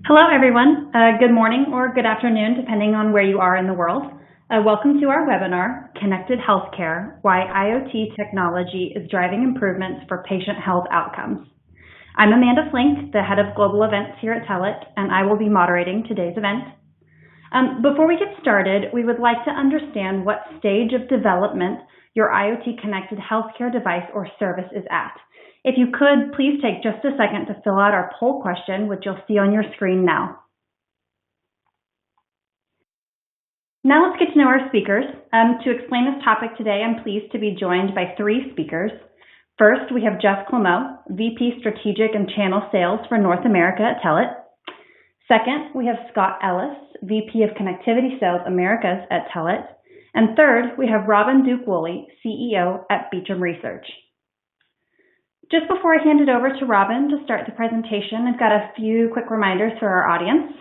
Hello, everyone. Good morning or good afternoon, depending on where you are in the world. Welcome to our webinar, Connected Healthcare, Why IoT Technology is Driving Improvements for Patient Health Outcomes. I'm Amanda Flink, the Head of Global Events here at Telit, and I will be moderating today's event. Before we get started, we would like to understand what stage of development your IoT-Connected healthcare device or service is at. If you could, please take just a second to fill out our poll question, which you'll see on your screen now. Now let's get to know our speakers. To explain this topic today, I'm pleased to be joined by three speakers. First, we have Jeff Clement, VP Strategic and Channel Sales for North America at Telit. Second, we have Scott Ellis, VP of Connectivity Sales Americas at Telit. And third, we have Robin Duke-Woolley, CEO at Beecham Research. Just before I hand it over to Robin to start the presentation, I've got a few quick reminders for our audience.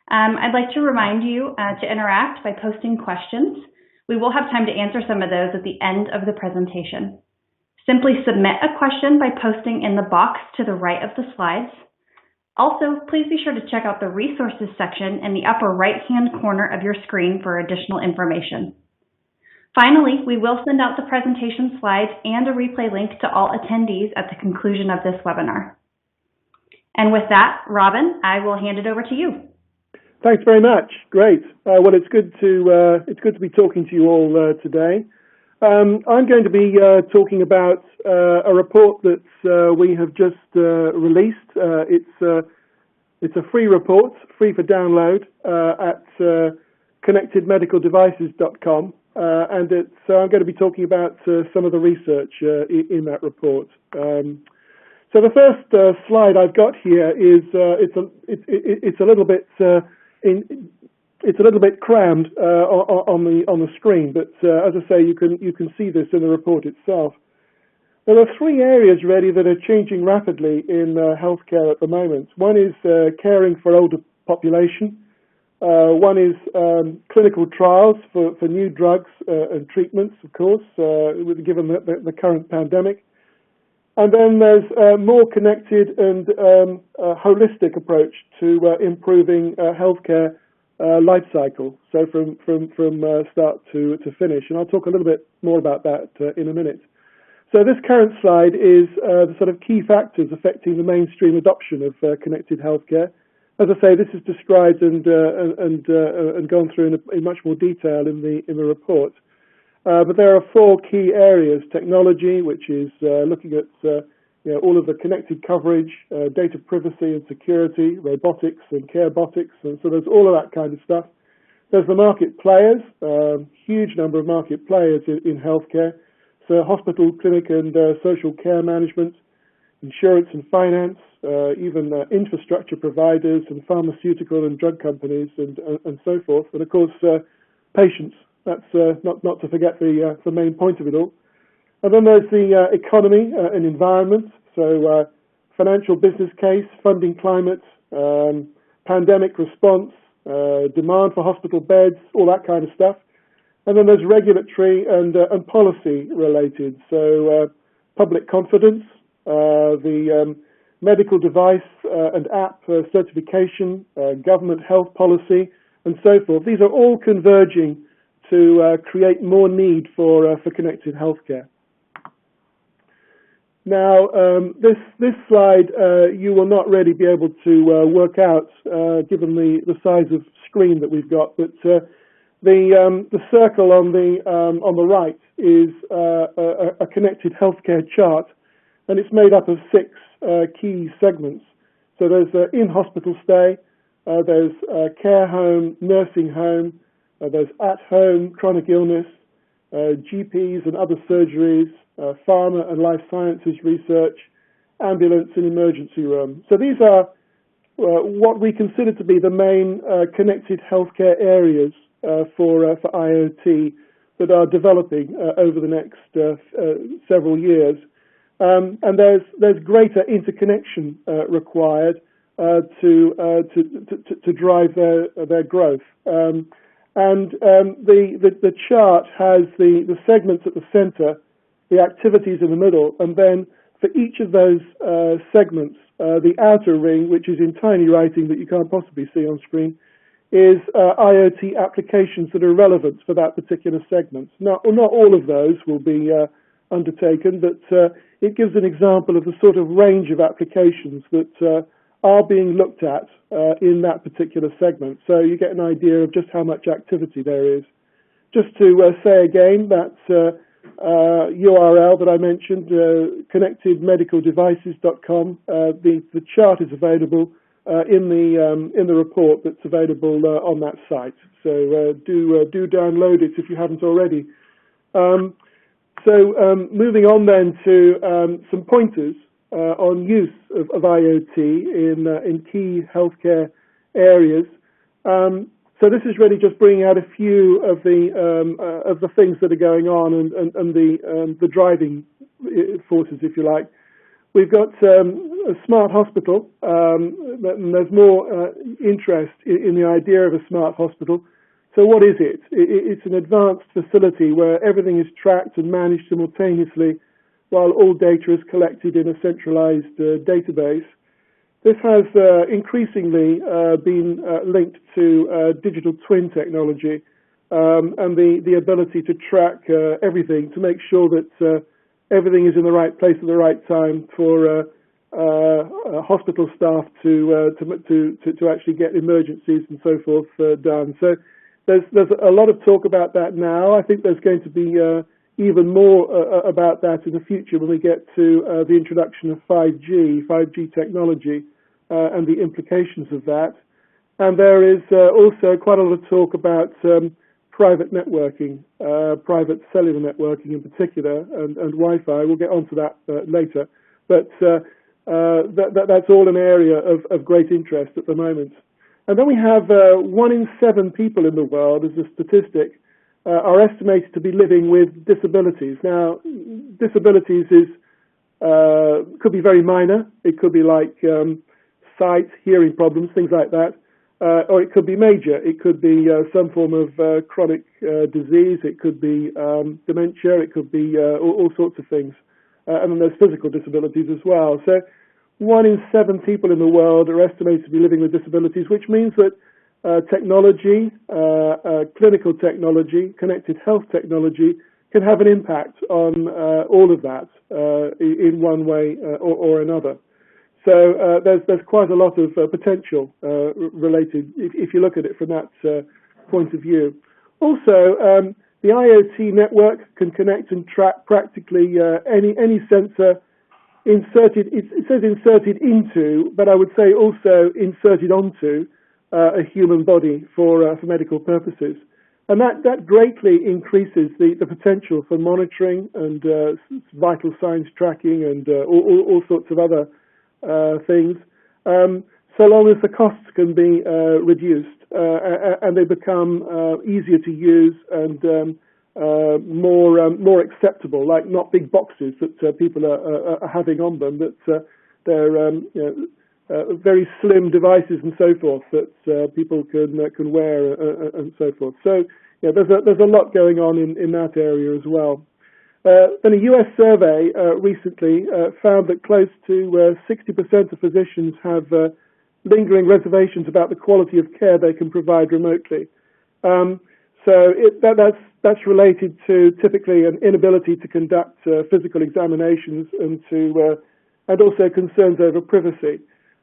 I'd like to remind you to interact by posting questions. We will have time to answer some of those at the end of the presentation. Simply submit a question by posting in the box to the right of the slides. Also, please be sure to check out the resources section in the upper right-hand corner of your screen for additional information. Finally, we will send out the presentation slides and a replay link to all attendees at the conclusion of this webinar. And with that, Robin, I will hand it over to you. Thanks very much. Great. Well, it's good to be talking to you all today. I'm going to be talking about a report that we have just released. It's a free report, free for download at connectedmedicaldevices.com. So I'm going to be talking about some of the research in that report. So the first slide I've got here is it's a little bit crammed on the screen, but as I say, you can see this in the report itself. There are three areas really that are changing rapidly in healthcare at the moment. One is caring for older population. One is clinical trials for new drugs and treatments, of course, given the current pandemic. And then there's a more connected and holistic approach to improving healthcare life cycle, so from start to finish. And I'll talk a little bit more about that in a minute. So this current slide is the sort of key factors affecting the mainstream adoption of connected healthcare. As I say, this is described and gone through in much more detail in the report. But there are four key areas: technology, which is looking at all of the connected coverage, data privacy and security, robotics and carebotics, and so there's all of that kind of stuff. There's the market players, huge number of market players in healthcare. So hospital, clinic and social care management, insurance and finance, even infrastructure providers and pharmaceutical and drug companies and so forth. And of course, patients. That's not to forget the main point of it all. And then there's the economy and environment. So financial business case, funding climate, pandemic response, demand for hospital beds, all that kind of stuff. And then there's regulatory and policy related. So public confidence, the medical device and app certification, government health policy, and so forth. These are all converging to create more need for connected healthcare. Now, this slide you will not really be able to work out given the size of screen that we've got, but the circle on the right is a connected healthcare chart, and it's made up of six key segments. So there's in-hospital stay, there's care home, nursing home, there's at-home chronic illness, GPs and other surgeries, pharma and life sciences research, ambulance and emergency room. So these are what we consider to be the main connected healthcare areas for IoT that are developing over the next several years. And there's greater interconnection required to drive their growth. The chart has the segments at the center, the activities in the middle, and then for each of those segments, the outer ring, which is in tiny writing that you can't possibly see on screen, is IoT applications that are relevant for that particular segment. Not all of those will be undertaken, but it gives an example of the sort of range of applications that are being looked at in that particular segment. So you get an idea of just how much activity there is. Just to say again, that URL that I mentioned, connectedmedicaldevices.com, the chart is available in the report that's available on that site. So do download it if you haven't already. Moving on then to some pointers on use of IoT in key healthcare areas. So this is really just bringing out a few of the things that are going on and the driving forces, if you like. We've got a smart hospital, and there's more interest in the idea of a smart hospital. So what is it? It's an advanced facility where everything is tracked and managed simultaneously while all data is collected in a centralized database. This has increasingly been linked to digital twin technology and the ability to track everything to make sure that everything is in the right place at the right time for hospital staff to actually get emergencies and so forth done. So there's a lot of talk about that now. I think there's going to be even more about that in the future when we get to the introduction of 5G technology and the implications of that. And there is also quite a lot of talk about private networking, private cellular networking in particular, and Wi-Fi. We'll get onto that later. But that's all an area of great interest at the moment. And then we have 1 in 7 people in the world, as a statistic, are estimated to be living with disabilities. Now, disabilities could be very minor. It could be like sight, hearing problems, things like that. Or it could be major. It could be some form of chronic disease. It could be dementia. It could be all sorts of things. And then there's physical disabilities as well. So 1 in 7 people in the world are estimated to be living with disabilities, which means that technology, clinical technology, connected health technology can have an impact on all of that in one way or another. So there's quite a lot of potential related, if you look at it from that point of view. Also, the IoT network can connect and track practically any sensor inserted. It says inserted into, but I would say also inserted onto a human body for medical purposes. And that greatly increases the potential for monitoring and vital signs tracking and all sorts of other things, so long as the costs can be reduced and they become easier to use and more acceptable, like not big boxes that people are having on them, that they're very slim devices and so forth that people can wear and so forth. So there's a lot going on in that area as well. Then a US survey recently found that close to 60% of physicians have lingering reservations about the quality of care they can provide remotely. So that's related to typically an inability to conduct physical examinations and also concerns over privacy.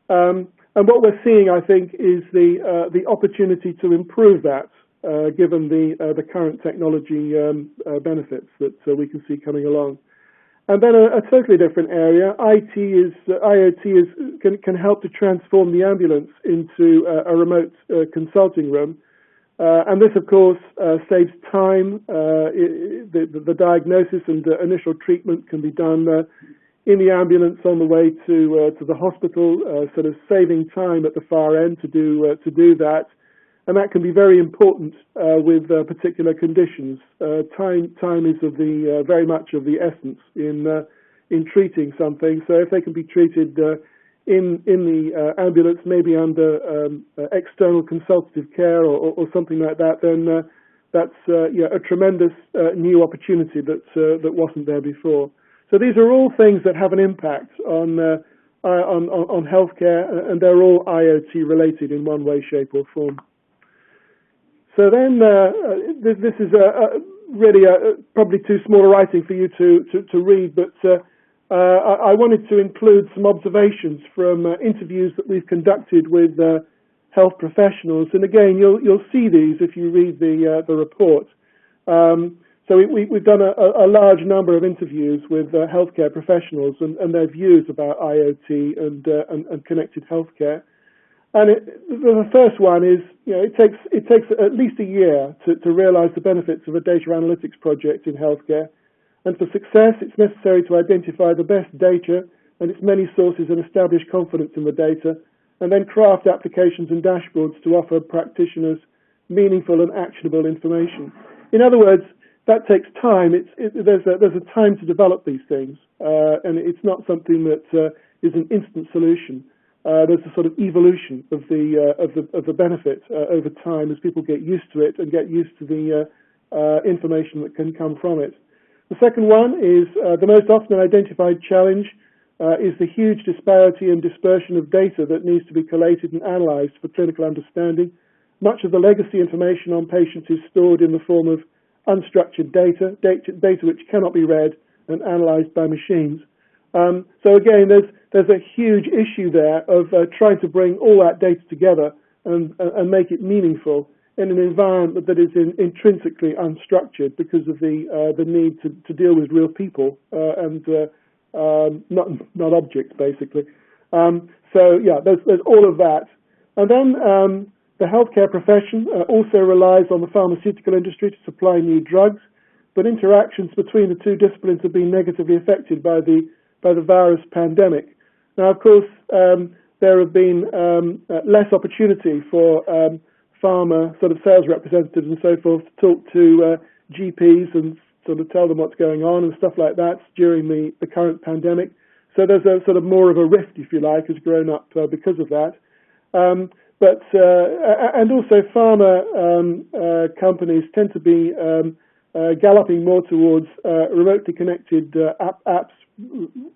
And what we're seeing, I think, is the opportunity to improve that. Given the current technology benefits that we can see coming along. And then a totally different area, IoT can help to transform the ambulance into a remote consulting room. And this, of course, saves time. The diagnosis and initial treatment can be done in the ambulance on the way to the hospital, sort of saving time at the far end to do that. And that can be very important with particular conditions. Time is of the very much of the essence in treating something. So if they can be treated in the ambulance, maybe under external consultative care or something like that, then that's a tremendous new opportunity that wasn't there before. So these are all things that have an impact on on healthcare, and they're all IoT related in one way, shape, or form. So then, this is really probably too small a writing for you to read, but I wanted to include some observations from interviews that we've conducted with health professionals, and again, you'll see these if you read the report. So we've done a large number of interviews with healthcare professionals and their views about IoT and connected healthcare. And the first one is, it takes at least a year to realize the benefits of a data analytics project in healthcare. And for success, it's necessary to identify the best data and its many sources and establish confidence in the data, and then craft applications and dashboards to offer practitioners meaningful and actionable information. In other words, that takes time. There's a time to develop these things, and it's not something that is an instant solution. There's a sort of evolution of the benefit over time as people get used to it and get used to the information that can come from it. The second one is the most often identified challenge is the huge disparity and dispersion of data that needs to be collated and analysed for clinical understanding. Much of the legacy information on patients is stored in the form of unstructured data which cannot be read and analysed by machines. So again, there's a huge issue there of trying to bring all that data together and make it meaningful in an environment that is intrinsically unstructured because of the need to deal with real people and not objects, basically. So yeah, there's all of that. And then the healthcare profession also relies on the pharmaceutical industry to supply new drugs, but interactions between the two disciplines have been negatively affected by the virus pandemic. Now, of course, there have been less opportunity for pharma sort of sales representatives and so forth to talk to GPs and sort of tell them what's going on and stuff like that during the current pandemic. So there's a sort of more of a rift, if you like, has grown up because of that. But and also pharma companies tend to be galloping more towards remotely connected apps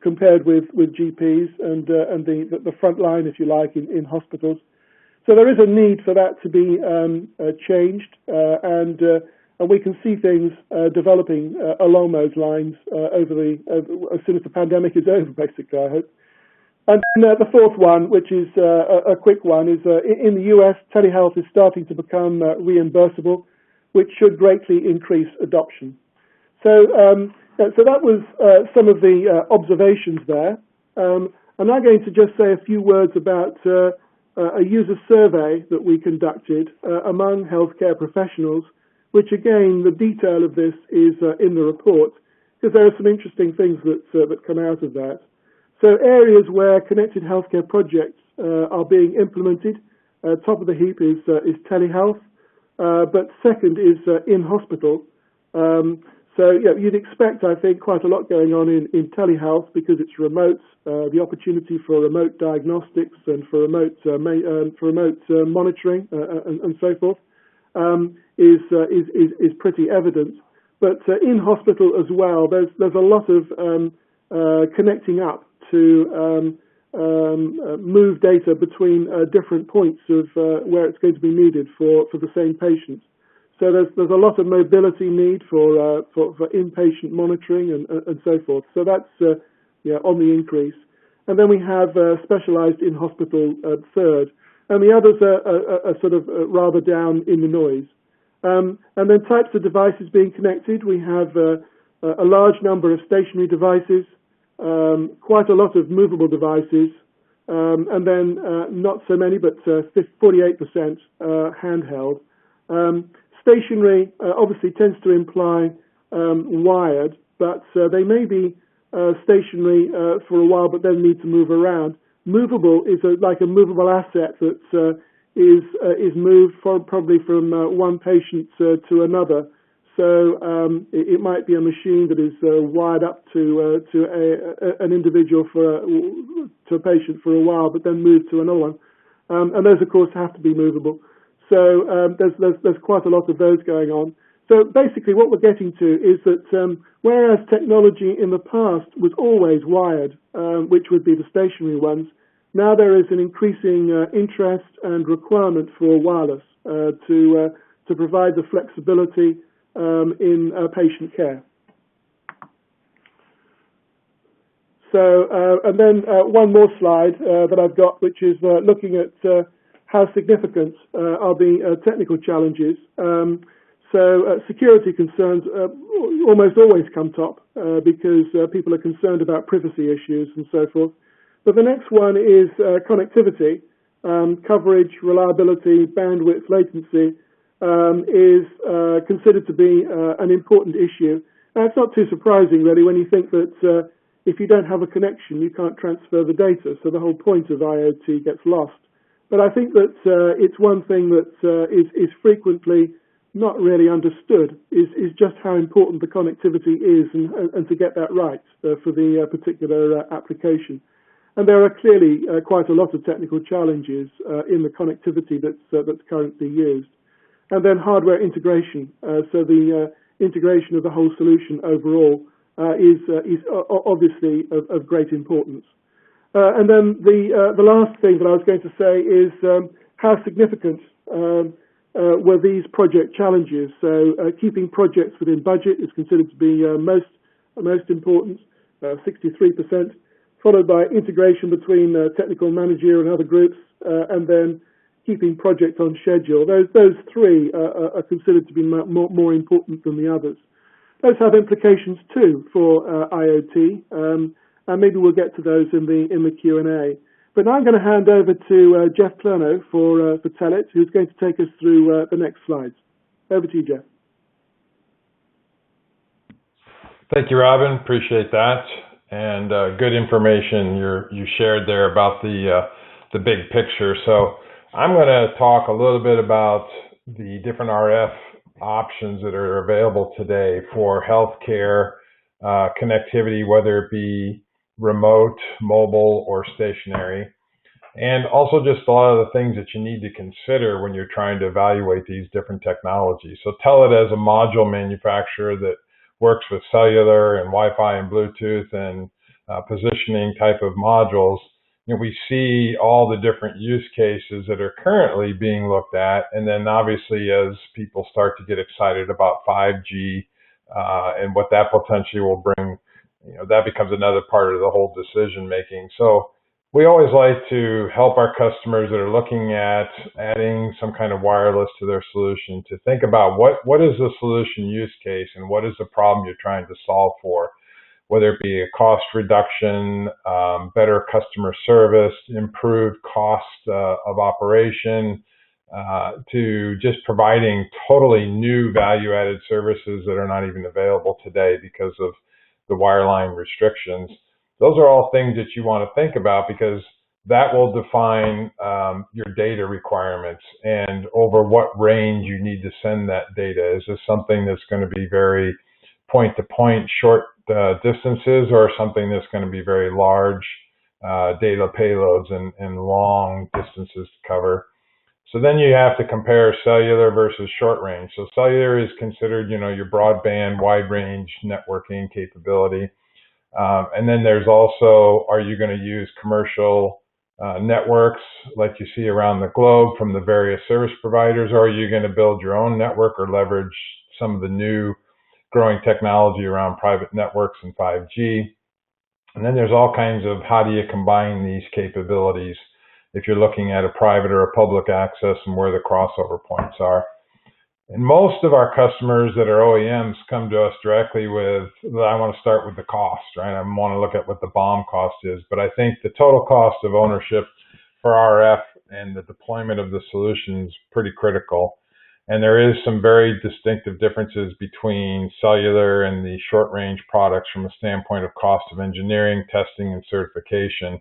compared with GPs and the front line, if you like, in hospitals. So there is a need for that to be changed, and we can see things developing along those lines as soon as the pandemic is over, basically, I hope. And the fourth one, which is a quick one, is in the US, telehealth is starting to become reimbursable, which should greatly increase adoption. So that was some of the observations there. I'm now going to just say a few words about a user survey that we conducted among healthcare professionals, which again, the detail of this is in the report, because there are some interesting things that come out of that. So areas where connected healthcare projects are being implemented, top of the heap is telehealth, but second is in-hospital. So yeah, you'd expect, I think, quite a lot going on in telehealth because it's remote. The opportunity for remote diagnostics and for remote monitoring and so forth is pretty evident. But in hospital as well, there's a lot of connecting up to move data between different points of where it's going to be needed for the same patient. So there's a lot of mobility need for inpatient monitoring and so forth. So that's on the increase. And then we have specialised in hospital third, and the others are sort of rather down in the noise. And then types of devices being connected. We have a large number of stationary devices, quite a lot of movable devices, and then not so many, but 48% handheld. Stationary obviously tends to imply wired, but they may be stationary for a while, but then need to move around. Movable is like a movable asset that is moved probably from one patient to another. So it might be a machine that is wired up to an individual to a patient for a while, but then moved to another one. And those, of course, have to be movable. So there's quite a lot of those going on. So basically what we're getting to is that whereas technology in the past was always wired, which would be the stationary ones, now there is an increasing interest and requirement for wireless to provide the flexibility in patient care. So, and then one more slide that I've got, which is looking at how significant are the technical challenges. Security concerns almost always come top because people are concerned about privacy issues and so forth. But the next one is connectivity, coverage, reliability, bandwidth, latency is considered to be an important issue. And it's not too surprising, really, when you think that if you don't have a connection, you can't transfer the data. So the whole point of IoT gets lost. But I think that it's one thing that is frequently not really understood is just how important the connectivity is and to get that right for the particular application. And there are clearly quite a lot of technical challenges in the connectivity that's currently used. And then hardware integration. So the integration of the whole solution overall is obviously of great importance. And then the last thing that I was going to say is how significant were these project challenges. So keeping projects within budget is considered to be most important, 63%, followed by integration between technical, managerial and other groups, and then keeping projects on schedule. Those three are considered to be more important than the others. Those have implications too for IoT, and maybe we'll get to those in the Q&A. But now I'm going to hand over to Jeff Plurno for Telit, who's going to take us through the next slides. Over to you, Jeff. Thank you, Robin. Appreciate that. And good information you shared there about the big picture. So I'm going to talk a little bit about the different RF options that are available today for healthcare connectivity, whether it be remote, mobile, or stationary. And also just a lot of the things that you need to consider when you're trying to evaluate these different technologies. So Telit as a module manufacturer that works with cellular and Wi-Fi and Bluetooth and positioning type of modules, we see all the different use cases that are currently being looked at. And then obviously as people start to get excited about 5G and what that potentially will bring, that becomes another part of the whole decision making. So we always like to help our customers that are looking at adding some kind of wireless to their solution to think about what is the solution use case and what is the problem you're trying to solve for, whether it be a cost reduction, better customer service, improved cost of operation, to just providing totally new value-added services that are not even available today because of the wireline restrictions. Those are all things that you want to think about because that will define your data requirements and over what range you need to send that data. Is this something that's going to be very point-to-point short distances or something that's going to be very large data payloads and long distances to cover? So then you have to compare cellular versus short range. So cellular is considered, your broadband, wide range networking capability. And then there's also, are you going to use commercial networks like you see around the globe from the various service providers, or are you going to build your own network or leverage some of the new growing technology around private networks and 5G? And then there's all kinds of how do you combine these capabilities if you're looking at a private or a public access and where the crossover points are. And most of our customers that are OEMs come to us directly with, I want to start with the cost, right? I want to look at what the BOM cost is, but I think the total cost of ownership for RF and the deployment of the solution is pretty critical. And there is some very distinctive differences between cellular and the short range products from a standpoint of cost of engineering, testing, and certification.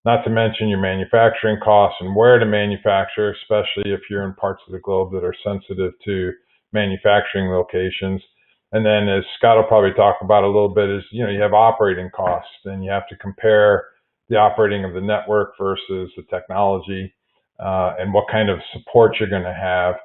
Not to mention your manufacturing costs and where to manufacture, especially if you're in parts of the globe that are sensitive to manufacturing locations. And then as Scott will probably talk about a little bit is, you have operating costs and you have to compare the operating of the network versus the technology and what kind of support you're going to have.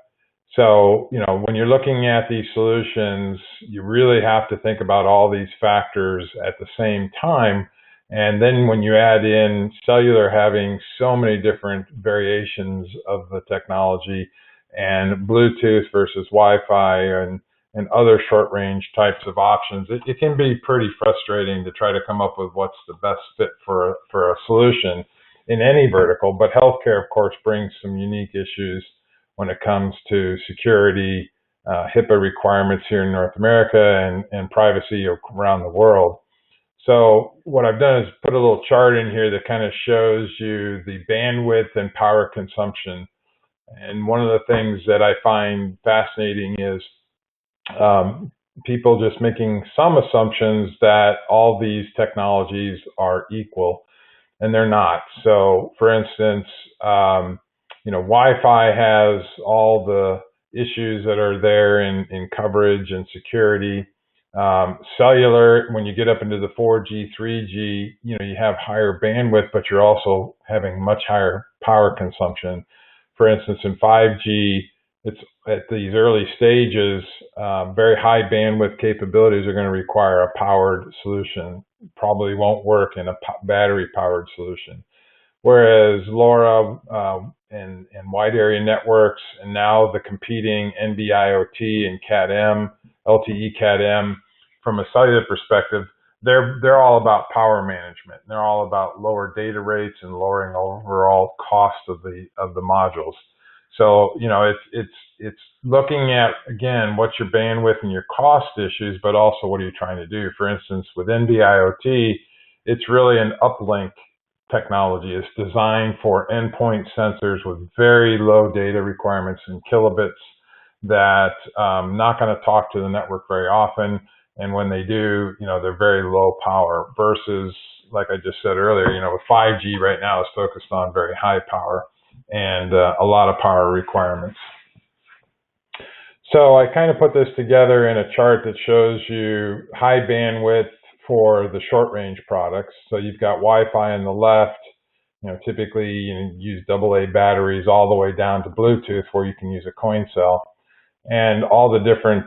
So, when you're looking at these solutions, you really have to think about all these factors at the same time. And then when you add in cellular having so many different variations of the technology, and Bluetooth versus Wi-Fi and other short range types of options, it can be pretty frustrating to try to come up with what's the best fit for a solution in any vertical. But healthcare, of course, brings some unique issues when it comes to security, HIPAA requirements here in North America, and privacy around the world. So what I've done is put a little chart in here that kind of shows you the bandwidth and power consumption. And one of the things that I find fascinating is people just making some assumptions that all these technologies are equal, and they're not. So, for instance, Wi-Fi has all the issues that are there in coverage and security. Cellular, when you get up into the 4G, 3G, you have higher bandwidth, but you're also having much higher power consumption. For instance, in 5G, it's at these early stages, very high bandwidth capabilities are going to require a powered solution. Probably won't work in a battery powered solution. Whereas LoRa and wide area networks, and now the competing NB-IoT and Cat-M, LTE Cat-M, from a cellular perspective, they're all about power management. They're all about lower data rates and lowering overall cost of the modules. So, it's looking at, again, what's your bandwidth and your cost issues, but also what are you trying to do? For instance, with NB-IoT, it's really an uplink technology. It's designed for endpoint sensors with very low data requirements in kilobits that not going to talk to the network very often. And when they do, they're very low power versus, like I just said earlier, with 5G right now is focused on very high power and a lot of power requirements. So I kind of put this together in a chart that shows you high bandwidth for the short range products. So you've got Wi-Fi on the left. Typically you use AA batteries all the way down to Bluetooth, where you can use a coin cell, and all the different,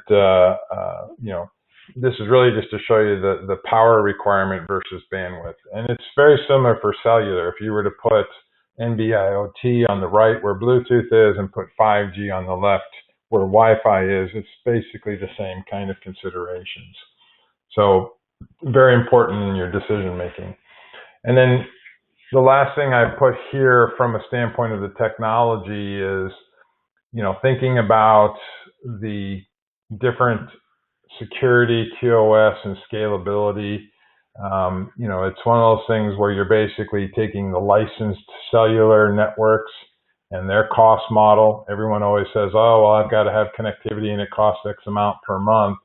this is really just to show you the power requirement versus bandwidth. And it's very similar for cellular. If you were to put NB-IoT on the right where Bluetooth is and put 5G on the left where Wi-Fi is, it's basically the same kind of considerations. So very important in your decision making. And then the last thing I put here from a standpoint of the technology is, thinking about the different security, TOS, and scalability. It's one of those things where you're basically taking the licensed cellular networks and their cost model. Everyone always says, oh, well, I've got to have connectivity and it costs X amount per month.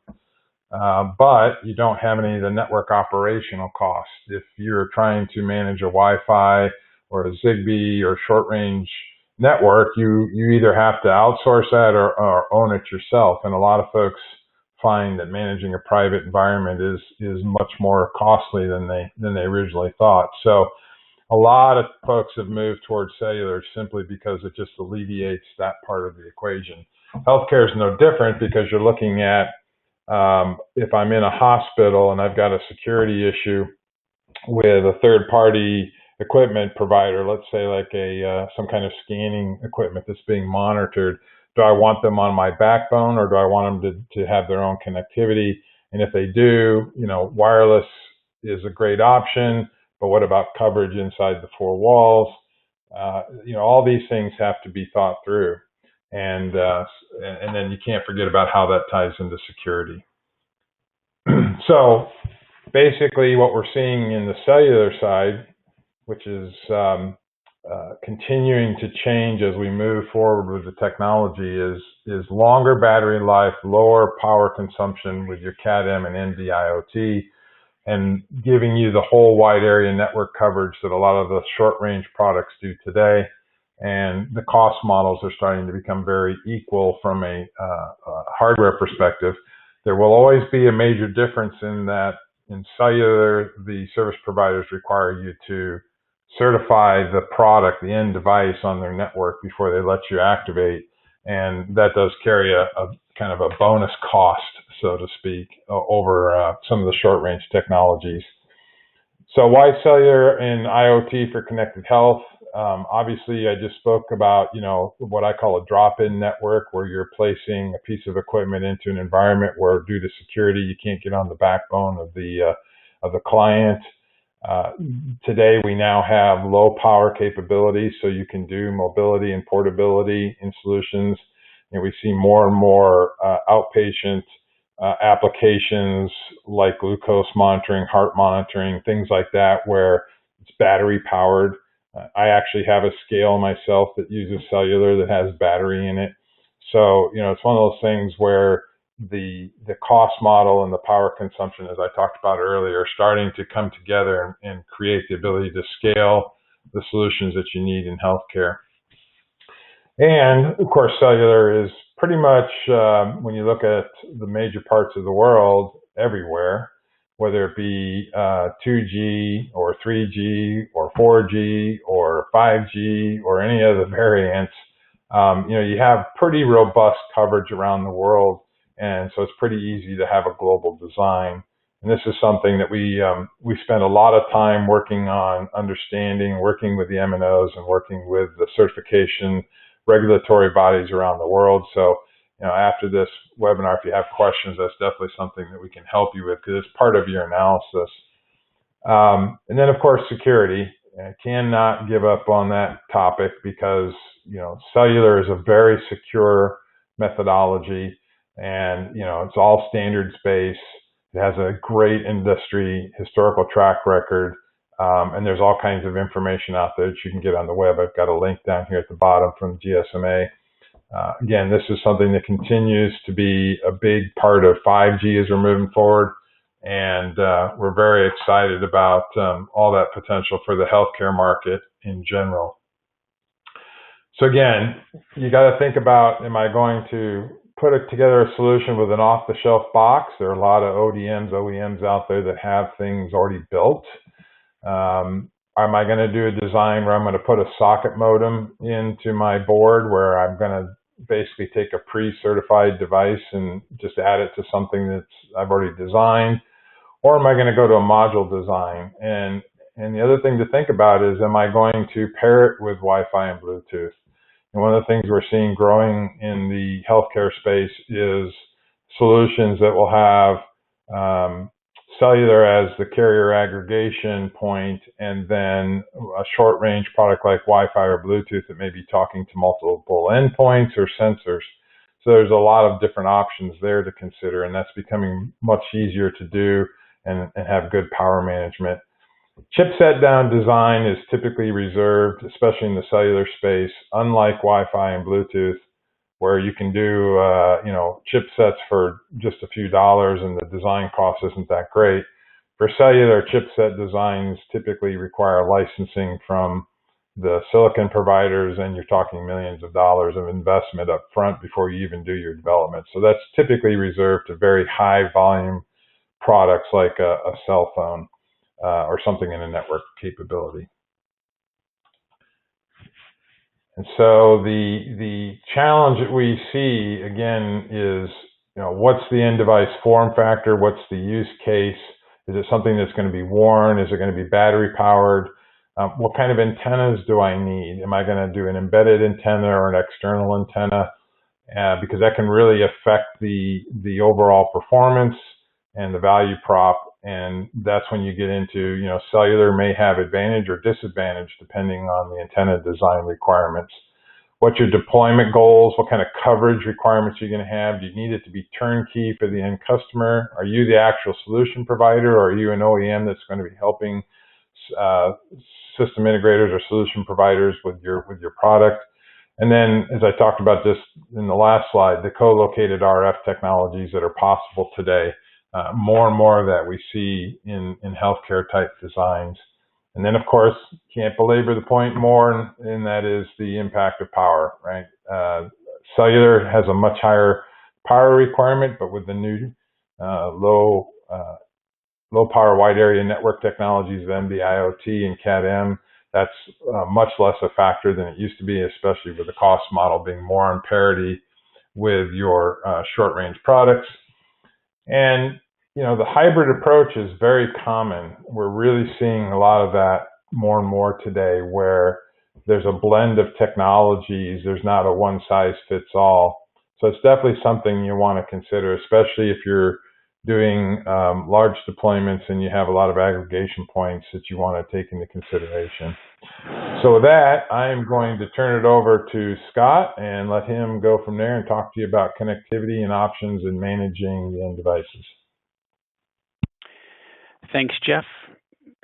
But you don't have any of the network operational costs. If you're trying to manage a Wi-Fi or a Zigbee or short range network, you either have to outsource that or own it yourself. And a lot of folks find that managing a private environment is much more costly than they originally thought. So a lot of folks have moved towards cellular simply because it just alleviates that part of the equation. Healthcare is no different, because you're looking at, if I'm in a hospital and I've got a security issue with a third-party equipment provider, let's say like some kind of scanning equipment that's being monitored, do I want them on my backbone, or do I want them to have their own connectivity? And if they do, wireless is a great option, but what about coverage inside the four walls? All these things have to be thought through. And then you can't forget about how that ties into security. So basically what we're seeing in the cellular side, which is continuing to change as we move forward with the technology, is longer battery life, lower power consumption with your Cat-M and NB-IoT, and giving you the whole wide area network coverage that a lot of the short range products do today. And the cost models are starting to become very equal from a hardware perspective. There will always be a major difference in that in cellular, the service providers require you to certify the product, the end device on their network before they let you activate. and that does carry a kind of a bonus cost, so to speak, over some of the short-range technologies. So why cellular and IoT for connected health? Obviously, I just spoke about, what I call a drop-in network, where you're placing a piece of equipment into an environment where, due to security, you can't get on the backbone of the client. Today, we now have low power capabilities, so you can do mobility and portability in solutions. And we see more and more outpatient applications like glucose monitoring, heart monitoring, things like that, where it's battery powered. I actually have a scale myself that uses cellular that has battery in it. So, it's one of those things where the cost model and the power consumption, as I talked about earlier, are starting to come together and create the ability to scale the solutions that you need in healthcare. And of course, cellular is pretty much, when you look at the major parts of the world, everywhere, whether it be 2G or 3G or 4G or 5G or any other variants, you have pretty robust coverage around the world. And so it's pretty easy to have a global design. And this is something that we spend a lot of time working on understanding, working with the MNOs and working with the certification regulatory bodies around the world. So, after this webinar, if you have questions, that's definitely something that we can help you with, because it's part of your analysis. And then, of course, security. I cannot give up on that topic, because, cellular is a very secure methodology, and, it's all standards-based. It has a great industry historical track record, and there's all kinds of information out there that you can get on the web. I've got a link down here at the bottom from GSMA. Again, this is something that continues to be a big part of 5G as we're moving forward, and we're very excited about all that potential for the healthcare market in general. So again, you got to think about, am I going to put together a solution with an off-the-shelf box? There are a lot of OEMs out there that have things already built. Am I going to do a design where I'm going to put a socket modem into my board, where I'm going to basically take a pre-certified device and just add it to something that's I've already designed? Or am I going to go to a module design? And the other thing to think about is, am I going to pair it with Wi-Fi and Bluetooth? And one of the things we're seeing growing in the healthcare space is solutions that will have cellular as the carrier aggregation point, and then a short-range product like Wi-Fi or Bluetooth that may be talking to multiple endpoints or sensors. So there's a lot of different options there to consider, and that's becoming much easier to do and have good power management. Chipset down design is typically reserved, especially in the cellular space, unlike Wi-Fi and Bluetooth, where you can do, chipsets for just a few dollars and the design cost isn't that great. For cellular, chipset designs typically require licensing from the silicon providers, and you're talking millions of dollars of investment up front before you even do your development. So that's typically reserved to very high volume products like a cell phone or something in a network capability. And so the challenge that we see, again, is, what's the end device form factor? What's the use case? Is it something that's going to be worn? Is it going to be battery powered? What kind of antennas do I need? Am I going to do an embedded antenna or an external antenna? Because that can really affect the overall performance and the value prop. And that's when you get into, cellular may have advantage or disadvantage depending on the antenna design requirements. What's your deployment goals? What kind of coverage requirements are you going to have? Do you need it to be turnkey for the end customer? Are you the actual solution provider, or are you an OEM that's going to be helping system integrators or solution providers with your product? And then, as I talked about just in the last slide, the co-located RF technologies that are possible today. More and more of that we see in healthcare type designs. And then, of course, can't belabor the point more, and that is the impact of power, right? Cellular has a much higher power requirement, but with the new low power wide area network technologies of NB-IoT and Cat-M, That's much less a factor than it used to be, especially with the cost model being more on parity with your short-range products. And, the hybrid approach is very common. We're really seeing a lot of that more and more today, where there's a blend of technologies. There's not a one-size-fits-all. So it's definitely something you want to consider, especially if you're doing large deployments and you have a lot of aggregation points that you want to take into consideration. So with that, I'm going to turn it over to Scott and let him go from there and talk to you about connectivity and options in managing the end devices. Thanks, Jeff.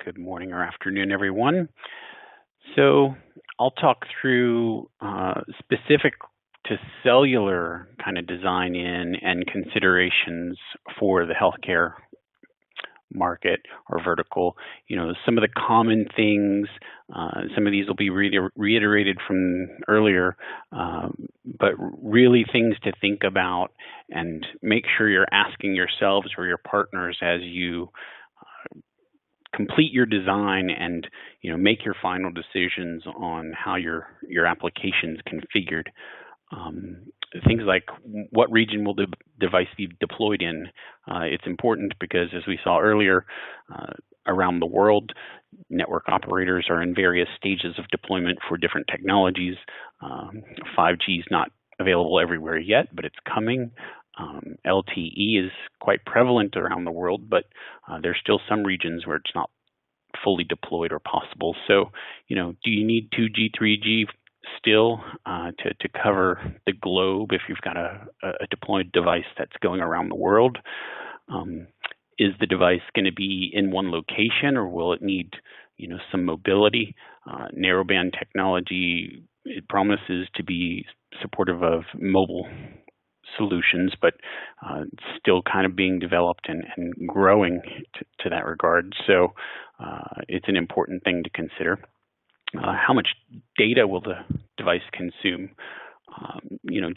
Good morning or afternoon, everyone. So I'll talk through specific to cellular kind of design in and considerations for the healthcare market or vertical. Some of the common things, some of these will be reiterated from earlier, but really things to think about and make sure you're asking yourselves or your partners as you complete your design and make your final decisions on how your application's configured. Things like what region will the device be deployed in. It's important because, as we saw earlier, around the world, network operators are in various stages of deployment for different technologies. 5G is not available everywhere yet, but it's coming. LTE is quite prevalent around the world, but there's still some regions where it's not fully deployed or possible. So, do you need 2G, 3G still to cover the globe if you've got a deployed device that's going around the world? Is the device going to be in one location, or will it need some mobility? Narrowband technology, it promises to be supportive of mobile solutions, but it's still kind of being developed and growing to that regard. So it's an important thing to consider. How much data will the device consume?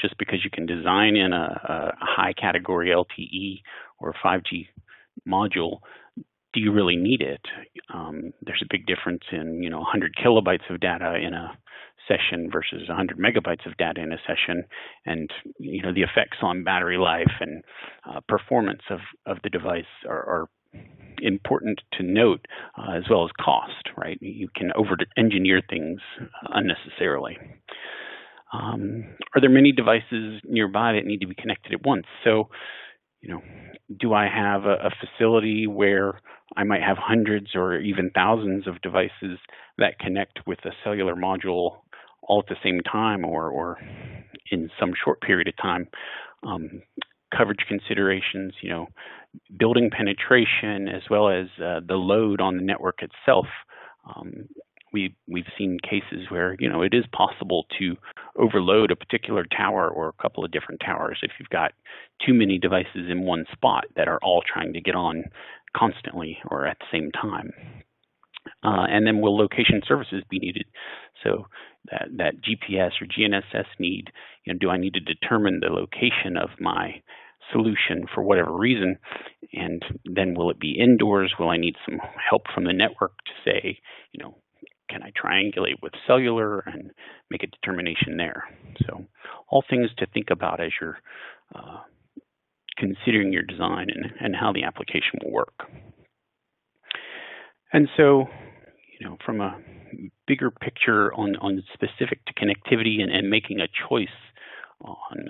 Just because you can design in a high category LTE or 5G module, do you really need it? There's a big difference in 100 kilobytes of data in a session versus 100 megabytes of data in a session, and the effects on battery life and performance of the device are important to note, as well as cost, right? You can over-engineer things unnecessarily. Are there many devices nearby that need to be connected at once? So, do I have a facility where I might have hundreds or even thousands of devices that connect with a cellular module all at the same time or in some short period of time? Coverage considerations, building penetration, as well as the load on the network itself. We've seen cases where it is possible to overload a particular tower or a couple of different towers if you've got too many devices in one spot that are all trying to get on constantly or at the same time. And then will location services be needed? So that GPS or GNSS need, do I need to determine the location of my solution for whatever reason? And then will it be indoors? Will I need some help from the network to say, can I triangulate with cellular and make a determination there? So all things to think about as you're considering your design and how the application will work. And so, from a bigger picture on specific to connectivity and making a choice on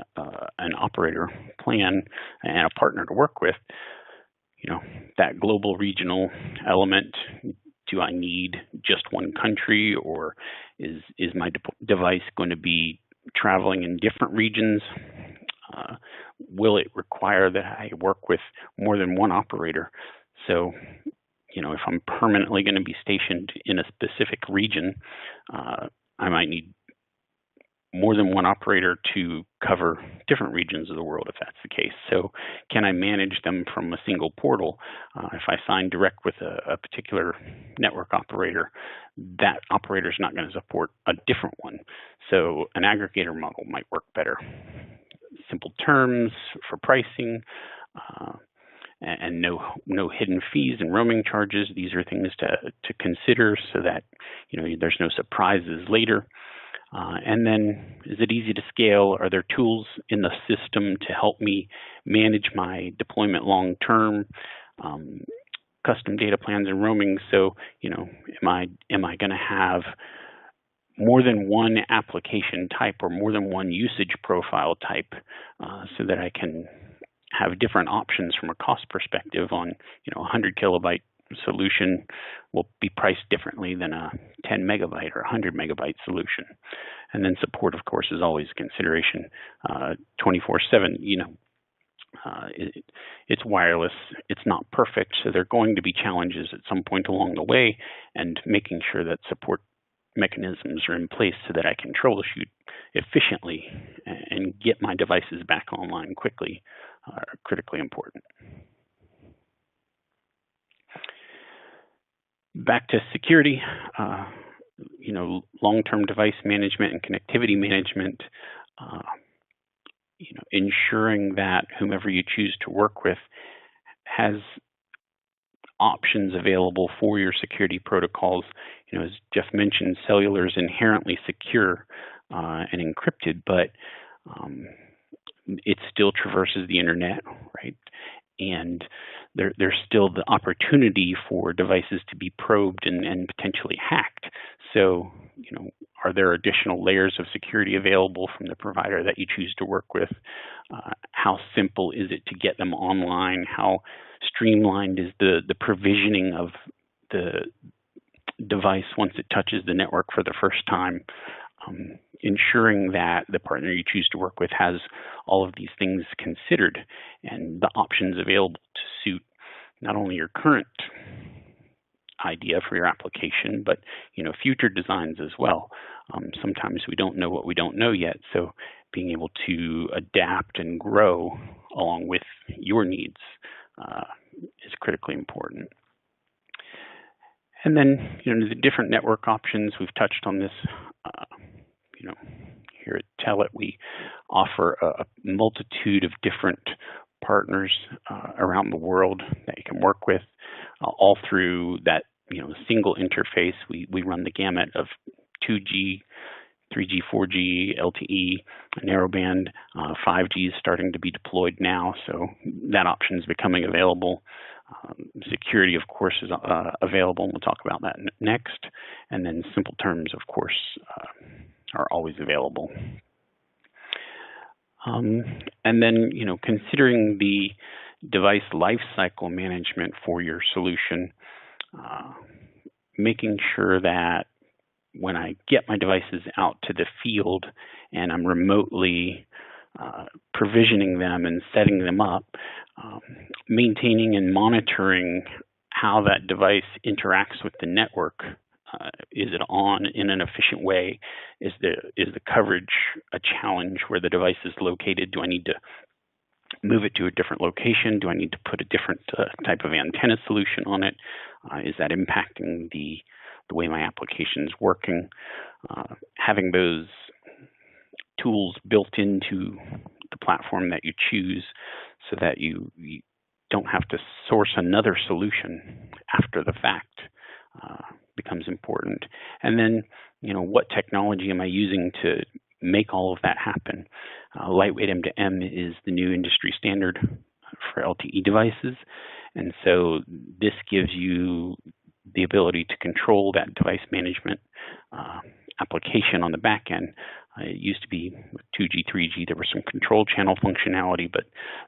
an operator plan and a partner to work with, that global regional element. Do I need just one country, or is my device going to be traveling in different regions? Will it require that I work with more than one operator? So, if I'm permanently going to be stationed in a specific region, I might need more than one operator to cover different regions of the world if that's the case. So can I manage them from a single portal? If I sign direct with a particular network operator, that operator is not going to support a different one. So an aggregator model might work better. Simple terms for pricing, and no hidden fees and roaming charges. These are things to consider so that there's no surprises later. And then, is it easy to scale? Are there tools in the system to help me manage my deployment long term? Custom data plans and roaming. So, am I going to have more than one application type or more than one usage profile type, so that I can have different options from a cost perspective on, 100 kilobyte solution will be priced differently than a 10 megabyte or 100 megabyte solution. And then support, of course, is always a consideration, 24/7. It's wireless. It's not perfect, so there are going to be challenges at some point along the way, and making sure that support mechanisms are in place so that I can troubleshoot efficiently and get my devices back online quickly are critically important. Back to security, long-term device management and connectivity management, ensuring that whomever you choose to work with has options available for your security protocols. As Jeff mentioned, Cellular is inherently secure and encrypted, but it still traverses the internet, right? And there's still the opportunity for devices to be probed and potentially hacked. So, are there additional layers of security available from the provider that you choose to work with? How simple is it to get them online? How streamlined is the provisioning of the device once it touches the network for the first time? Ensuring that the partner you choose to work with has all of these things considered and the options available to suit not only your current idea for your application, but future designs as well. Sometimes we don't know what we don't know yet, so being able to adapt and grow along with your needs is critically important. And then, the different network options, we've touched on this. Here at Telit, we offer a multitude of different partners around the world that you can work with, all through that single interface. We run the gamut of 2G, 3G, 4G, LTE, narrowband. 5G is starting to be deployed now, so that option is becoming available. Security, of course, is available, and we'll talk about that next. And then simple terms, of course, are always available. And then, considering the device lifecycle management for your solution, making sure that when I get my devices out to the field and I'm remotely provisioning them and setting them up, maintaining and monitoring how that device interacts with the network. Is it on in an efficient way? Is the coverage a challenge where the device is located? Do I need to move it to a different location? Do I need to put a different type of antenna solution on it? Is that impacting the way my application is working? Having those tools built into the platform that you choose so that you don't have to source another solution after the fact becomes important. And then, what technology am I using to make all of that happen? Lightweight M2M is the new industry standard for LTE devices. And so this gives you the ability to control that device management application on the back end. It used to be with 2G, 3G, there was some control channel functionality, but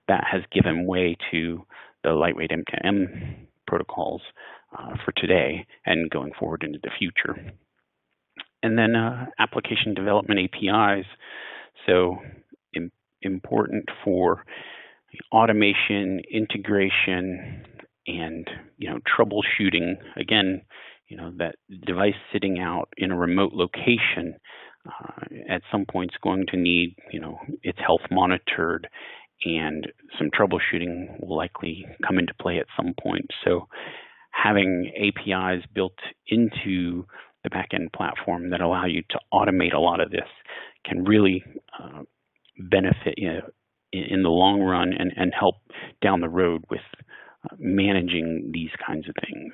that has given way to the lightweight M2M protocols for today and going forward into the future. And then application development APIs. So important for automation, integration, and troubleshooting. Again, that device sitting out in a remote location at some point is going to need its health monitored, and some troubleshooting will likely come into play at some point. So having APIs built into the backend platform that allow you to automate a lot of this can really benefit in the long run and help down the road with managing these kinds of things.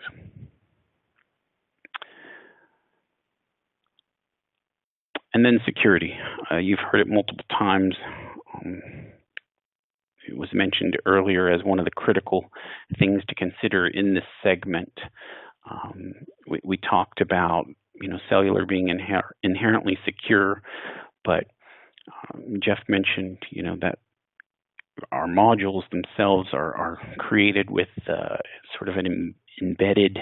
And then security. You've heard it multiple times. It was mentioned earlier as one of the critical things to consider in this segment. We talked about, cellular being inherently secure, but Jeff mentioned, that our modules themselves are created with sort of an embedded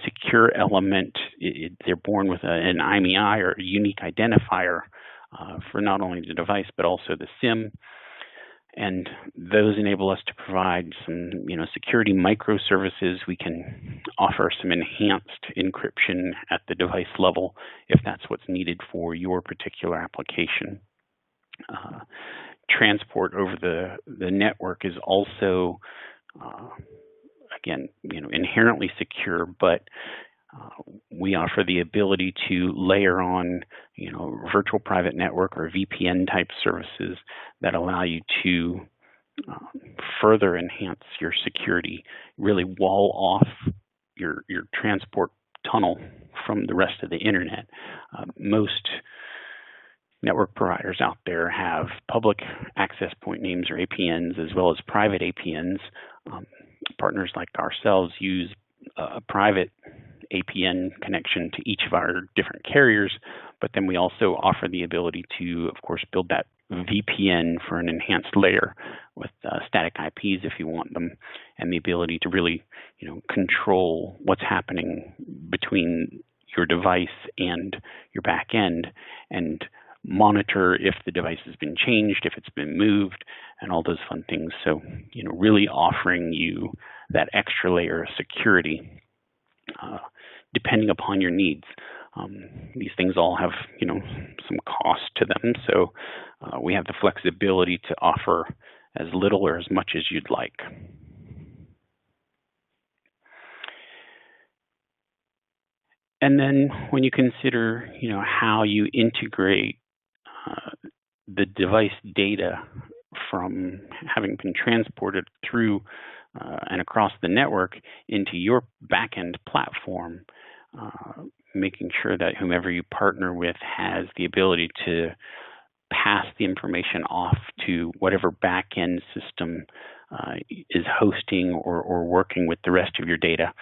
secure element. They're born with an IMEI, or a unique identifier, for not only the device but also the SIM. And those enable us to provide some, security microservices. We can offer some enhanced encryption at the device level if that's what's needed for your particular application. Transport over the network is also, again, inherently secure, but we offer the ability to layer on, virtual private network or VPN type services that allow you to further enhance your security, really wall off your transport tunnel from the rest of the internet. Most network providers out there have public access point names, or APNs, as well as private APNs. Partners like ourselves use a private APN connection to each of our different carriers, but then we also offer the ability to, of course, build that VPN for an enhanced layer with static IPs if you want them, and the ability to really, control what's happening between your device and your back end, and monitor if the device has been changed, if it's been moved, and all those fun things. So, really offering you that extra layer of security depending upon your needs. These things all have, some cost to them. So we have the flexibility to offer as little or as much as you'd like. And then when you consider, how you integrate the device data from having been transported through and across the network into your backend platform, making sure that whomever you partner with has the ability to pass the information off to whatever backend system is hosting or working with the rest of your data.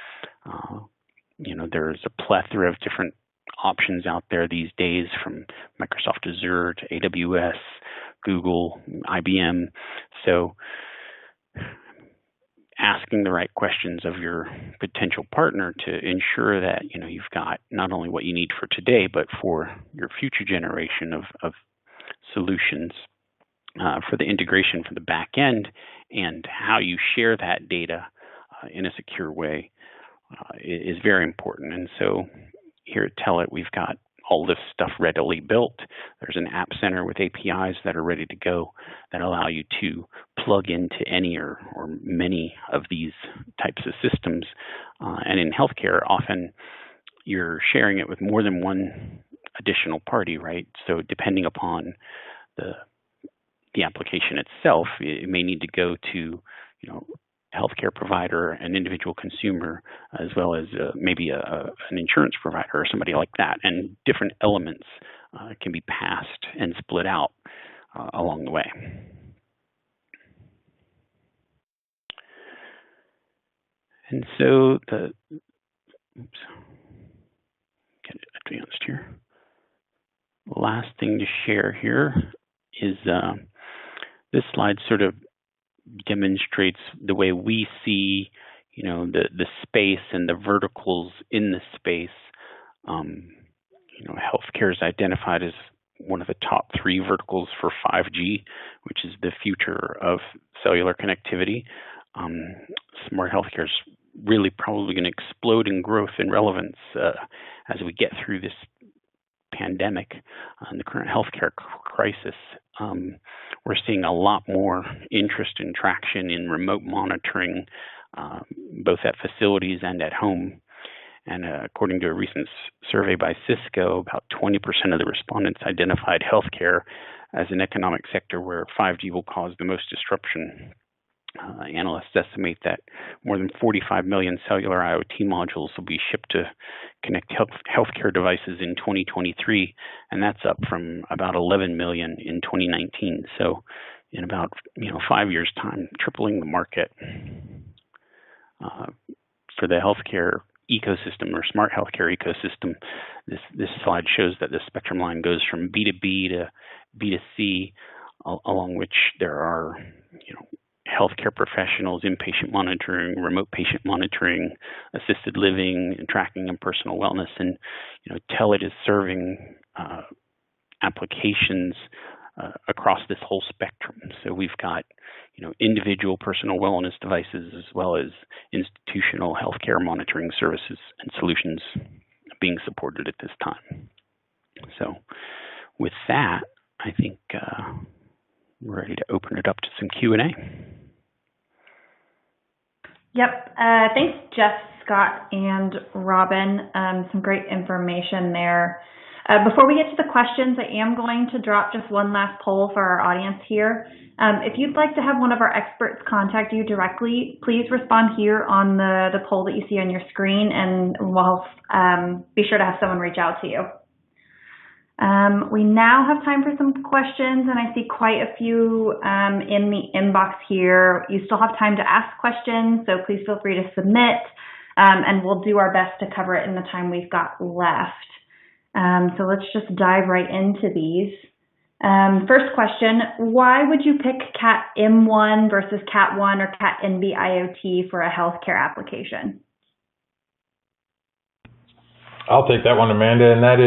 There's a plethora of different options out there these days, from Microsoft Azure to AWS, Google, IBM. So asking the right questions of your potential partner to ensure that you've got not only what you need for today, but for your future generation of solutions for the integration for the back end, and how you share that data in a secure way is very important. And so here at Telit, we've got all this stuff readily built. There's an app center with APIs that are ready to go that allow you to plug into any or many of these types of systems. And in healthcare, often you're sharing it with more than one additional party, right? So depending upon the application itself, it may need to go to, healthcare provider, an individual consumer, as well as maybe an insurance provider or somebody like that. And different elements can be passed and split out along the way. And so get it advanced here. Last thing to share here is this slide sort of demonstrates the way we see, the space and the verticals in the space. Healthcare is identified as one of the top 3 verticals for 5G, which is the future of cellular connectivity. Smart healthcare is really probably going to explode in growth and relevance as we get through this pandemic and the current healthcare crisis. We're seeing a lot more interest and traction in remote monitoring, both at facilities and at home. And according to a recent survey by Cisco, about 20% of the respondents identified healthcare as an economic sector where 5G will cause the most disruption. Analysts estimate that more than 45 million cellular IoT modules will be shipped to connect healthcare devices in 2023, and that's up from about 11 million in 2019. So in about 5 years' time, tripling the market for the healthcare ecosystem or smart healthcare ecosystem. This slide shows that the spectrum line goes from B2B to B2C, along which there are healthcare professionals, inpatient monitoring, remote patient monitoring, assisted living, and tracking and personal wellness. And Telit is serving applications across this whole spectrum. So we've got individual personal wellness devices as well as institutional healthcare monitoring services and solutions being supported at this time. So with that, I think we're ready to open it up to some Q&A. Yep. Thanks, Jeff, Scott, and Robin. Some great information there. Before we get to the questions, I am going to drop just one last poll for our audience here. If you'd like to have one of our experts contact you directly, please respond here on the poll that you see on your screen, and we'll be sure to have someone reach out to you. We now have time for some questions, and I see quite a few in the inbox here. You still have time to ask questions, so please feel free to submit, and we'll do our best to cover it in the time we've got left. So let's just dive right into these. First question, why would you pick Cat M1 versus Cat 1 or Cat NB IoT for a healthcare application? I'll take that one, Amanda, and that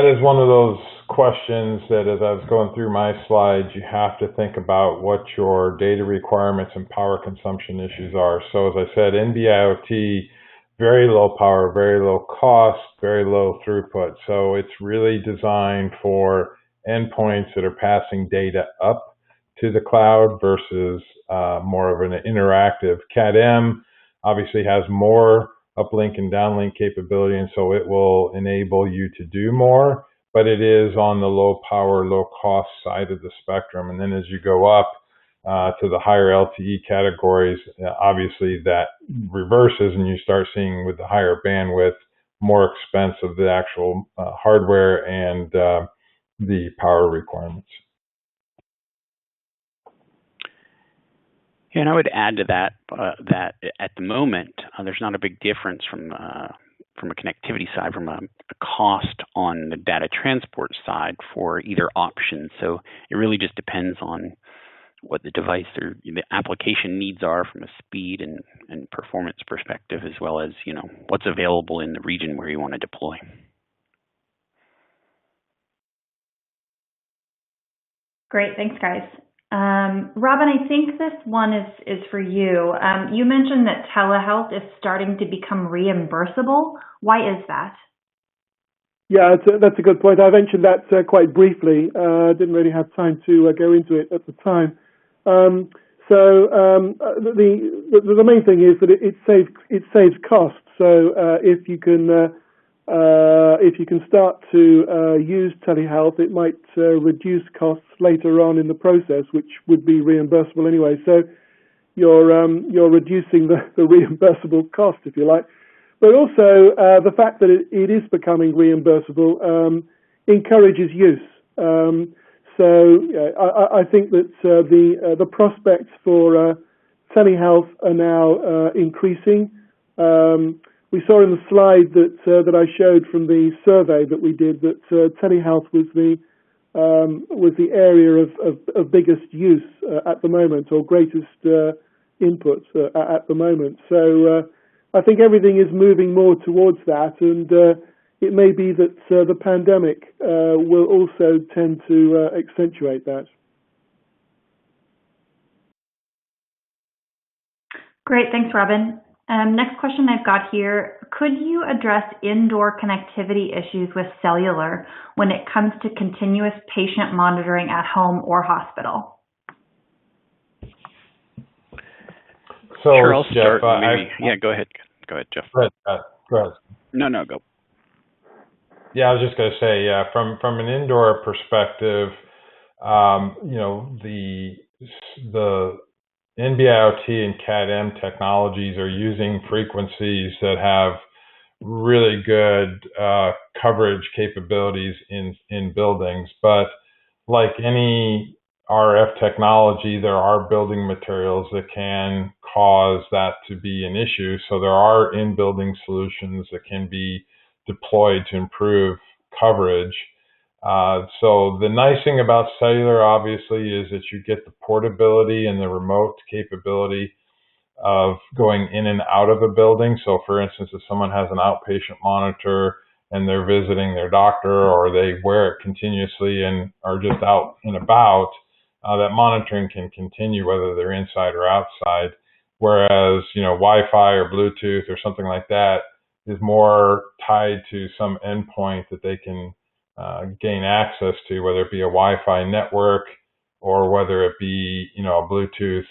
is one of those questions that as I was going through my slides, you have to think about what your data requirements and power consumption issues are. So as I said, NB-IoT, very low power, very low cost, very low throughput. So it's really designed for endpoints that are passing data up to the cloud versus more of an interactive. Cat-M obviously has more uplink and downlink capability, and so it will enable you to do more, but it is on the low power, low cost side of the spectrum. And then as you go up to the higher LTE categories, obviously that reverses, and you start seeing with the higher bandwidth, more expense of the actual hardware and the power requirements. And I would add to that that at the moment there's not a big difference from a connectivity side, from a cost on the data transport side for either option. So it really just depends on what the device or the application needs are from a speed and performance perspective, as well as what's available in the region where you want to deploy. Great, thanks, guys. Robin, I think this one is for you. You mentioned that telehealth is starting to become reimbursable. Why is that? Yeah, that's a good point. I mentioned that quite briefly. Didn't really have time to go into it at the time. The main thing is that it saves costs. So if you can start to use telehealth, it might reduce costs later on in the process, which would be reimbursable anyway. So you're reducing the reimbursable cost, if you like. But also the fact that it is becoming reimbursable encourages use. I think that the prospects for telehealth are now increasing. We saw in the slide that I showed from the survey that we did that telehealth was the area of biggest use at the moment, or greatest input at the moment. So I think everything is moving more towards that, and it may be that the pandemic will also tend to accentuate that. Great, thanks, Robin. Next question I've got here, could you address indoor connectivity issues with cellular when it comes to continuous patient monitoring at home or hospital? So, sure, I'll start. Yeah, go ahead. Go ahead, Jeff. Go ahead. No, go. Yeah, I was just going to say, from an indoor perspective, the NB-IoT and Cat-M technologies are using frequencies that have really good coverage capabilities in buildings. But like any RF technology, there are building materials that can cause that to be an issue. So there are in-building solutions that can be deployed to improve coverage. So the nice thing about cellular, obviously, is that you get the portability and the remote capability of going in and out of a building. So for instance, if someone has an outpatient monitor and they're visiting their doctor, or they wear it continuously and are just out and about, that monitoring can continue whether they're inside or outside. Whereas, Wi-Fi or Bluetooth or something like that is more tied to some endpoint that they can gain access to, whether it be a Wi-Fi network or whether it be, a Bluetooth,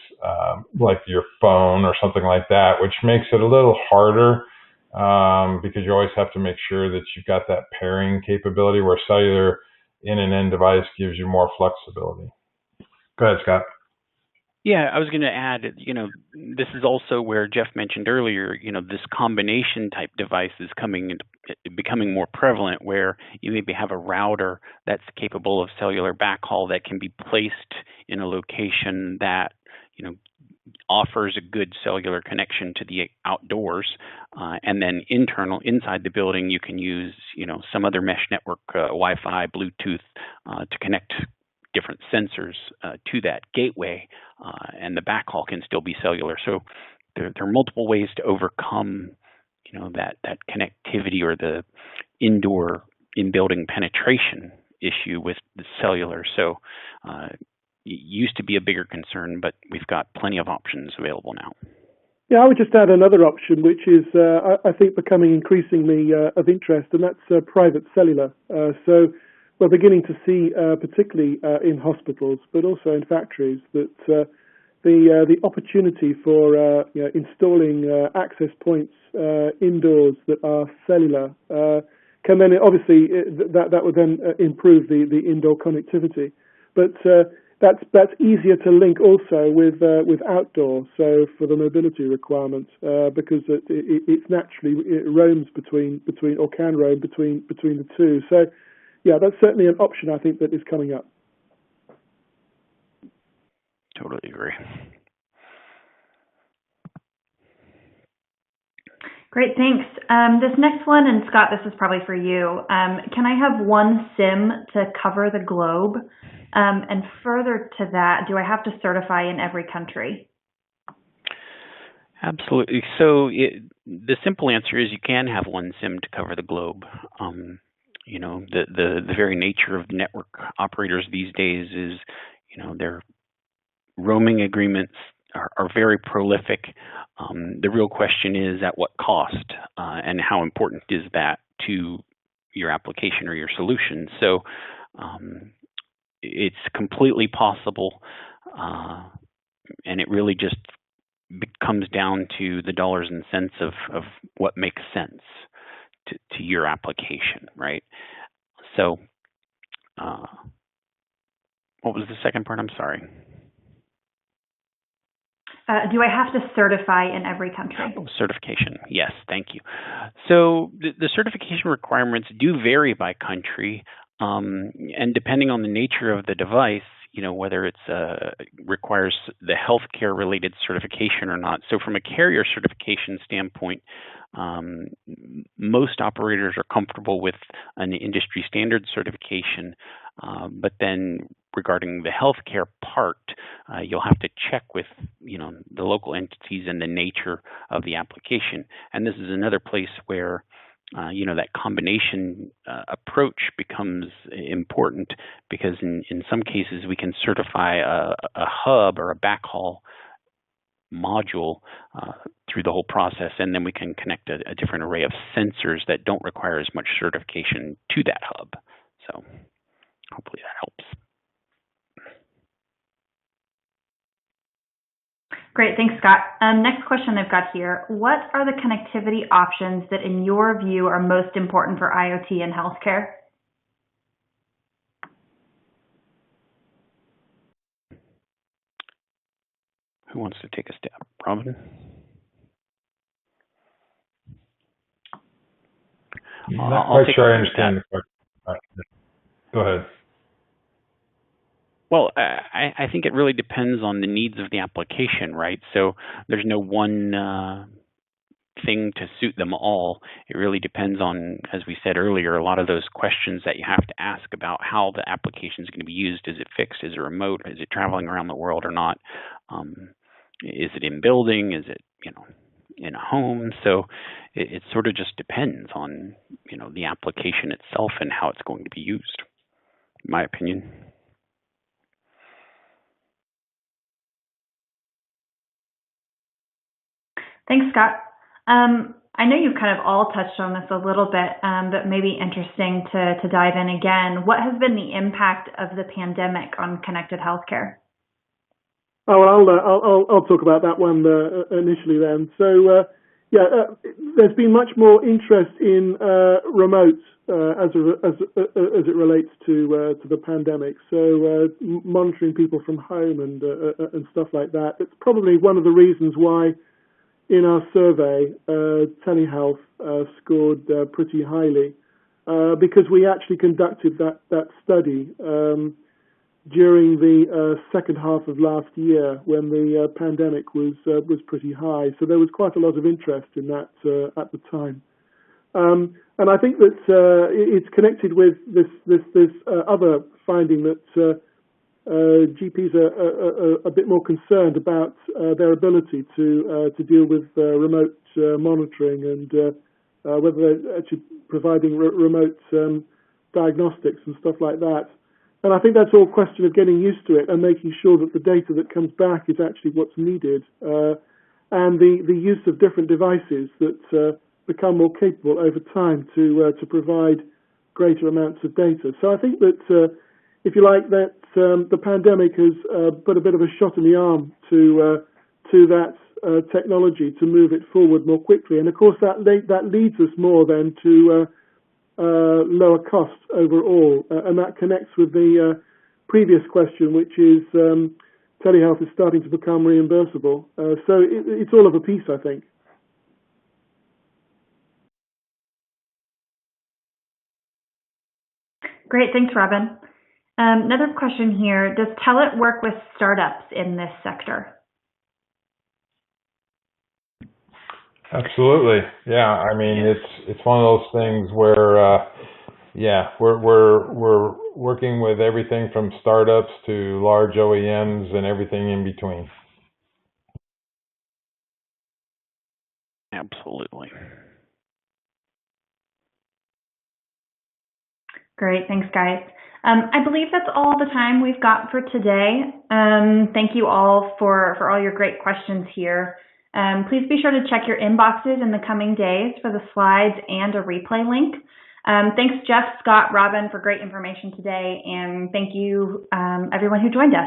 like your phone or something like that, which makes it a little harder because you always have to make sure that you've got that pairing capability, where cellular in an end device gives you more flexibility. Go ahead, Scott. Yeah, I was going to add, this is also where Jeff mentioned earlier, this combination type device is becoming more prevalent, where you maybe have a router that's capable of cellular backhaul that can be placed in a location that, offers a good cellular connection to the outdoors, and then inside the building, you can use, some other mesh network, Wi-Fi, Bluetooth, to connect different sensors to that gateway, and the backhaul can still be cellular. So there are multiple ways to overcome, that connectivity or the indoor in-building penetration issue with the cellular. So it used to be a bigger concern, but we've got plenty of options available now. Yeah, I would just add another option, which is, I think, becoming increasingly of interest, and that's private cellular. So we're beginning to see, particularly in hospitals, but also in factories, that the opportunity for installing access points indoors that are cellular can then, obviously, that would then improve the indoor connectivity. But that's easier to link also with outdoor, so for the mobility requirements, because it's naturally, it roams between or can roam between the two. So yeah, that's certainly an option, I think, that is coming up. Totally agree. Great, thanks. This next one, and Scott, this is probably for you. Can I have one SIM to cover the globe? And further to that, do I have to certify in every country? Absolutely. So the simple answer is you can have one SIM to cover the globe. The very nature of network operators these days is, their roaming agreements are very prolific. The real question is at what cost, and how important is that to your application or your solution? So it's completely possible, and it really just comes down to the dollars and cents of what makes sense to your application, right? So what was the second part? I'm sorry. Do I have to certify in every country? Oh, certification. Yes, thank you. So the certification requirements do vary by country, and depending on the nature of the device, whether it's requires the healthcare related certification or not. So from a carrier certification standpoint, most operators are comfortable with an industry standard certification, but then regarding the healthcare part, you'll have to check with the local entities and the nature of the application. And this is another place where that combination approach becomes important, because in some cases we can certify a hub or a backhaul module through the whole process, and then we can connect a different array of sensors that don't require as much certification to that hub. So hopefully that helps. Great, thanks, Scott. Next question I've got here. What are the connectivity options that, in your view, are most important for IoT and healthcare? Who wants to take a stab? Robin? Not quite sure I understand the question. Go ahead. Well, I think it really depends on the needs of the application, right? So there's no one thing to suit them all. It really depends on, as we said earlier, a lot of those questions that you have to ask about how the application is going to be used. Is it fixed? Is it remote? Is it traveling around the world or not? Is it in building? Is it, in a home? So it sort of just depends on, the application itself and how it's going to be used, in my opinion. Thanks, Scott. I know you've kind of all touched on this a little bit, but maybe interesting to dive in again. What has been the impact of the pandemic on connected healthcare? Oh, well, I'll talk about that one initially then. So, there's been much more interest in remote as it relates to the pandemic. So, monitoring people from home and stuff like that. It's probably one of the reasons why in our survey, telehealth scored pretty highly because we actually conducted that study during the second half of last year when the pandemic was pretty high. So there was quite a lot of interest in that at the time. And I think that it's connected with this other finding that GPs are a bit more concerned about their ability to deal with remote monitoring and whether they're actually providing remote diagnostics and stuff like that. And I think that's all a question of getting used to it and making sure that the data that comes back is actually what's needed, and the use of different devices that become more capable over time to provide greater amounts of data. So I think that if you like, that the pandemic has put a bit of a shot in the arm to that technology to move it forward more quickly. And of course, that leads us more then to lower costs overall. And that connects with the previous question, which is telehealth is starting to become reimbursable. So it's all of a piece, I think. Great, thanks, Robin. Another question here, does Telit work with startups in this sector? Absolutely. Yeah. I mean, it's one of those things where, we're working with everything from startups to large OEMs and everything in between. Absolutely. Great, thanks, guys. I believe that's all the time we've got for today. Thank you all for all your great questions here. Please be sure to check your inboxes in the coming days for the slides and a replay link. Thanks, Jeff, Scott, Robin, for great information today, and thank you, everyone who joined us.